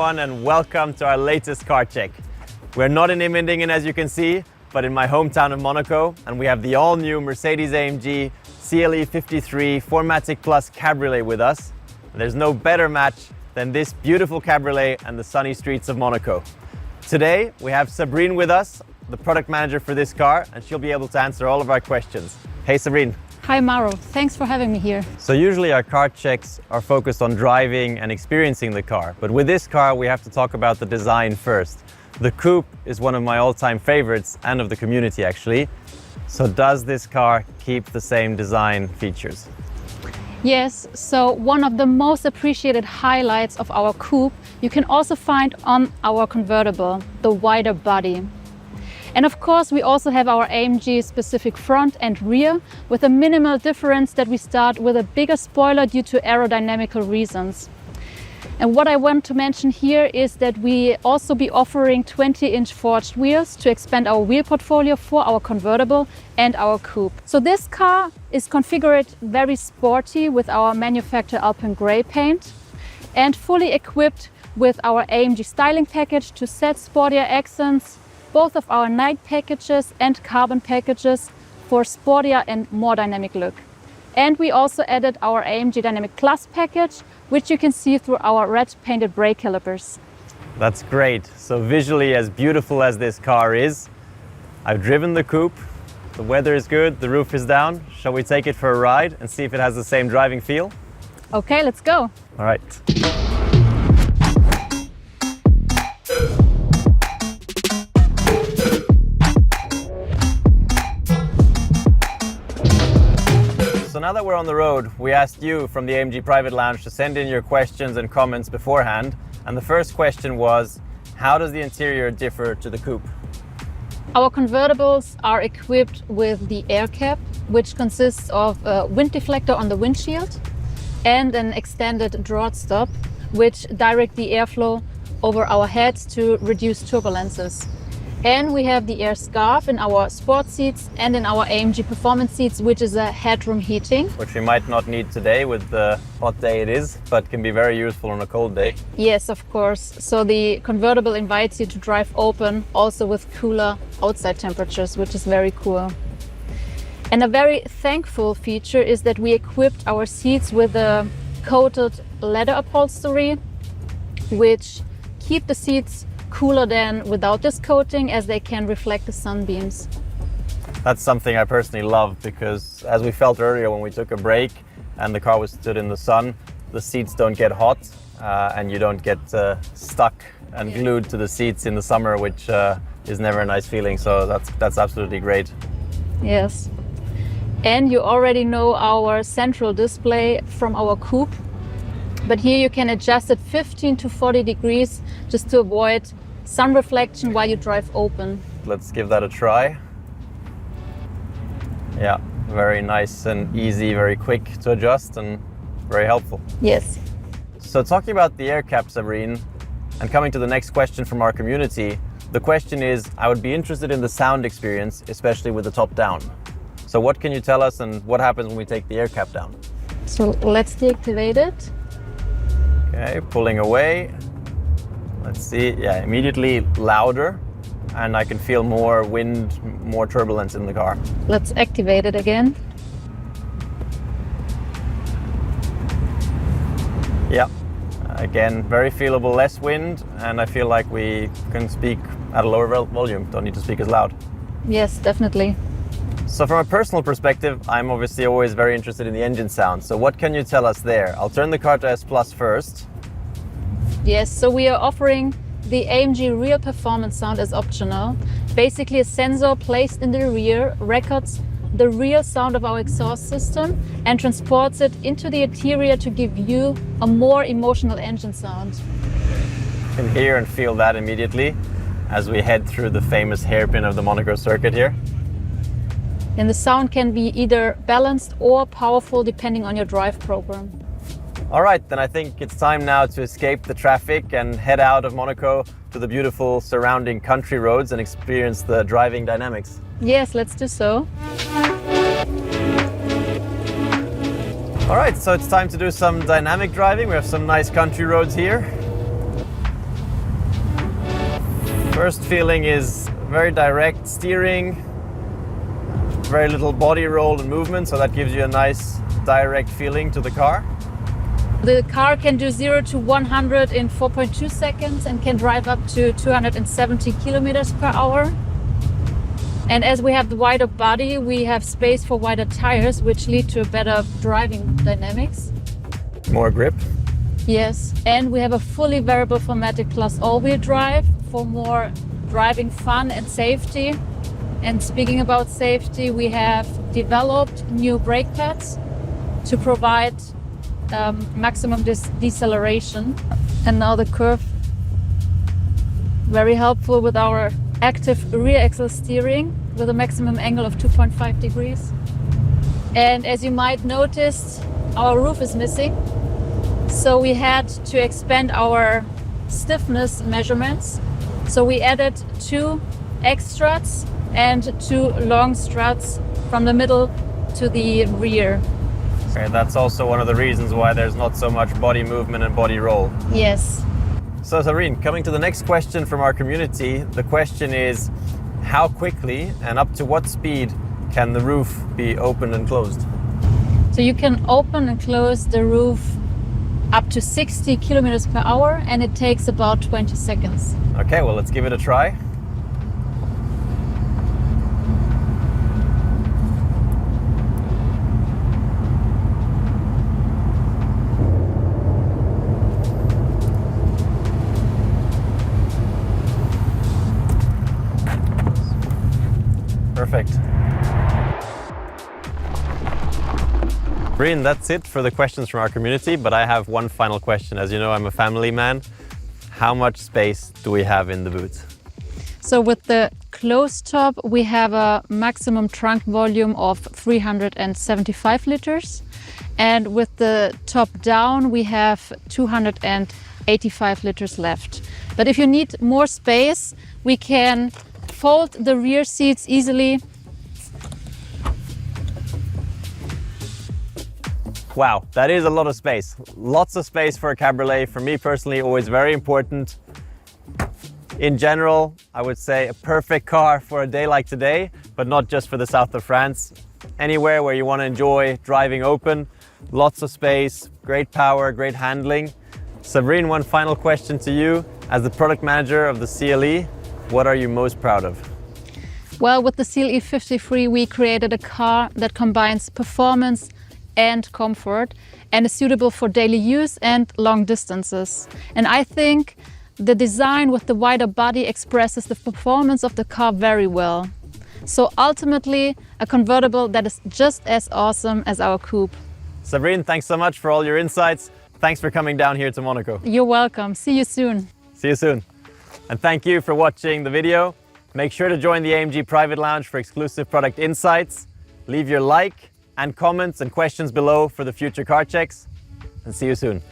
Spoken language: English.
everyone, and welcome to our latest car check. We're not in Immendingen, as you can see, but in my hometown of Monaco, and we have the all-new Mercedes-AMG CLE 53 4MATIC Plus Cabriolet with us. And there's no better match than this beautiful cabriolet and the sunny streets of Monaco. Today we have Sabrine with us, the product manager for this car, and she'll be able to answer all of our questions. Hey Sabrine. Hi Maro, thanks for having me here. So usually our car checks are focused on driving and experiencing the car, but with this car we have to talk about the design first. The coupe is one of my all-time favorites and of the community actually. So does this car keep the same design features? Yes, so one of the most appreciated highlights of our coupe you can also find on our convertible, the wider body. And of course we also have our AMG specific front and rear with a minimal difference that we start with a bigger spoiler due to aerodynamical reasons. And what I want to mention here is that we also be offering 20-inch forged wheels to expand our wheel portfolio for our convertible and our coupe. So this car is configured very sporty with our manufacturer Alpine Grey paint and fully equipped with our AMG styling package to set sportier accents, both of our night packages and carbon packages for sportier and more dynamic look. And we also added our AMG Dynamic Plus package, which you can see through our red painted brake calipers. That's great. So visually, as beautiful as this car is, I've driven the coupe, the weather is good, the roof is down. Shall we take it for a ride and see if it has the same driving feel? Okay, let's go. All right. So now that we're on the road, we asked you from the AMG Private Lounge to send in your questions and comments beforehand. And the first question was, how does the interior differ to the coupe? Our convertibles are equipped with the air cap, which consists of a wind deflector on the windshield and an extended draught stop, which direct the airflow over our heads to reduce turbulences. And we have the air scarf in our sport seats and in our AMG Performance seats, which is a headroom heating. Which we might not need today with the hot day it is, but can be very useful on a cold day. Yes, of course. So the convertible invites you to drive open, also with cooler outside temperatures, which is very cool. And a very thankful feature is that we equipped our seats with a coated leather upholstery, which keep the seats cooler than without this coating, as they can reflect the sunbeams. That's something I personally love because, as we felt earlier when we took a break and the car was stood in the sun, the seats don't get hot and you don't get stuck and glued to the seats in the summer, which is never a nice feeling. So that's absolutely great. Yes. And you already know our central display from our coupe, but here you can adjust it 15 to 40 degrees just to avoid sun reflection while you drive open. Let's give that a try. Yeah, very nice and easy, very quick to adjust and very helpful. Yes. So talking about the air cap, Sabrine, and coming to the next question from our community, the question is, I would be interested in the sound experience, especially with the top down. So what can you tell us and what happens when we take the air cap down? So let's deactivate it. Okay, pulling away. Let's see, yeah, immediately louder and I can feel more wind, more turbulence in the car. Let's activate it again. Yeah, again, very feelable, less wind, and I feel like we can speak at a lower volume, don't need to speak as loud. Yes, definitely. So from a personal perspective, I'm obviously always very interested in the engine sound. So what can you tell us there? I'll turn the car to S Plus first. Yes, so we are offering the AMG Real Performance sound as optional. Basically a sensor placed in the rear records the real sound of our exhaust system and transports it into the interior to give you a more emotional engine sound. You can hear and feel that immediately as we head through the famous hairpin of the Monaco circuit here. And the sound can be either balanced or powerful depending on your drive program. All right, then I think it's time now to escape the traffic and head out of Monaco to the beautiful surrounding country roads and experience the driving dynamics. Yes, let's do so. All right, so it's time to do some dynamic driving. We have some nice country roads here. First feeling is very direct steering, very little body roll and movement, so that gives you a nice direct feeling to the car. The car can do 0 to 100 in 4.2 seconds and can drive up to 270 kilometers per hour. And as we have the wider body, we have space for wider tires, which lead to a better driving dynamics. More grip. Yes, and we have a fully variable 4MATIC Plus all-wheel drive for more driving fun and safety. And speaking about safety, we have developed new brake pads to provide maximum deceleration. And now the curve, very helpful with our active rear axle steering with a maximum angle of 2.5 degrees. And as you might notice, our roof is missing. So we had to expand our stiffness measurements. So we added 2 X struts and 2 long struts from the middle to the rear. Okay, that's also one of the reasons why there's not so much body movement and body roll. Yes. So Sabrine, coming to the next question from our community, the question is, how quickly and up to what speed can the roof be opened and closed? So you can open and close the roof up to 60 kilometers per hour, and it takes about 20 seconds. Okay, well, let's give it a try. Perfect. Sabrine, that's it for the questions from our community, but I have one final question. As you know, I'm a family man. How much space do we have in the boot? So with the closed top, we have a maximum trunk volume of 375 liters. And with the top down, we have 285 liters left. But if you need more space, we can fold the rear seats easily. Wow, that is a lot of space. Lots of space for a cabriolet. For me personally, always very important. In general, I would say a perfect car for a day like today, but not just for the south of France. Anywhere where you want to enjoy driving open, lots of space, great power, great handling. Sabrine, one final question to you. As the product manager of the CLE, what are you most proud of? Well, with the CLE 53, we created a car that combines performance and comfort and is suitable for daily use and long distances. And I think the design with the wider body expresses the performance of the car very well. So ultimately, a convertible that is just as awesome as our coupe. Sabrine, thanks so much for all your insights. Thanks for coming down here to Monaco. You're welcome. See you soon. See you soon. And thank you for watching the video. Make sure to join the AMG Private Lounge for exclusive product insights. Leave your like and comments and questions below for the future car checks. And see you soon.